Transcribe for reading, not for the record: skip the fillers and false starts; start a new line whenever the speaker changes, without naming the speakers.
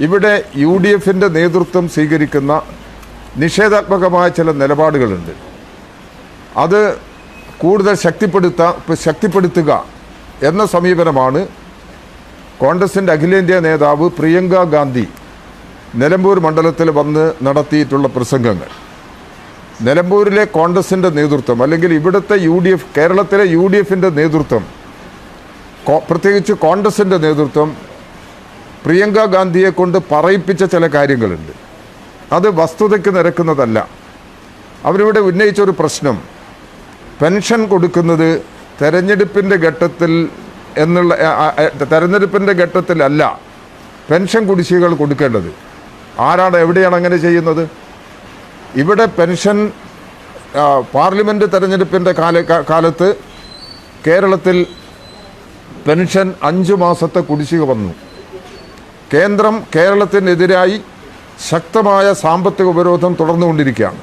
ഇവിടെ UDFിൻ്റെ നേതൃത്വം സ്വീകരിക്കുന്ന നിഷേധാത്മകമായ ചില നിലപാടുകളുണ്ട്. അത് കൂടുതൽ ശക്തിപ്പെടുത്തുക എന്ന സമീപനമാണ് കോൺഗ്രസിൻ്റെ അഖിലേന്ത്യാ നേതാവ് പ്രിയങ്ക ഗാന്ധി നിലമ്പൂർ മണ്ഡലത്തിൽ വന്ന് നടത്തിയിട്ടുള്ള പ്രസംഗങ്ങൾ. നിലമ്പൂരിലെ കോൺഗ്രസിൻ്റെ നേതൃത്വം അല്ലെങ്കിൽ ഇവിടുത്തെ കേരളത്തിലെ UDFിൻ്റെ നേതൃത്വം, പ്രത്യേകിച്ച് കോൺഗ്രസിൻ്റെ നേതൃത്വം പ്രിയങ്ക ഗാന്ധിയെ കൊണ്ട് പറയിപ്പിച്ച ചില കാര്യങ്ങളുണ്ട്. അത് വസ്തുതയ്ക്ക് നിരക്കുന്നതല്ല. അവരിവിടെ ഉന്നയിച്ചൊരു പ്രശ്നം, പെൻഷൻ കൊടുക്കുന്നത് തെരഞ്ഞെടുപ്പിൻ്റെ ഘട്ടത്തിലല്ല പെൻഷൻ കുടിശ്ശികകൾ കൊടുക്കേണ്ടത്. ആരാണ്, എവിടെയാണ് അങ്ങനെ ചെയ്യുന്നത്? ഇവിടെ പെൻഷൻ പാർലമെൻറ്റ് തെരഞ്ഞെടുപ്പിൻ്റെ കാലത്ത് കേരളത്തിൽ പെൻഷൻ 5 മാസത്തെ കുടിശ്ശിക വന്നു. കേന്ദ്രം കേരളത്തിനെതിരായി ശക്തമായ സാമ്പത്തിക ഉപരോധം തുടർന്നുകൊണ്ടിരിക്കുകയാണ്.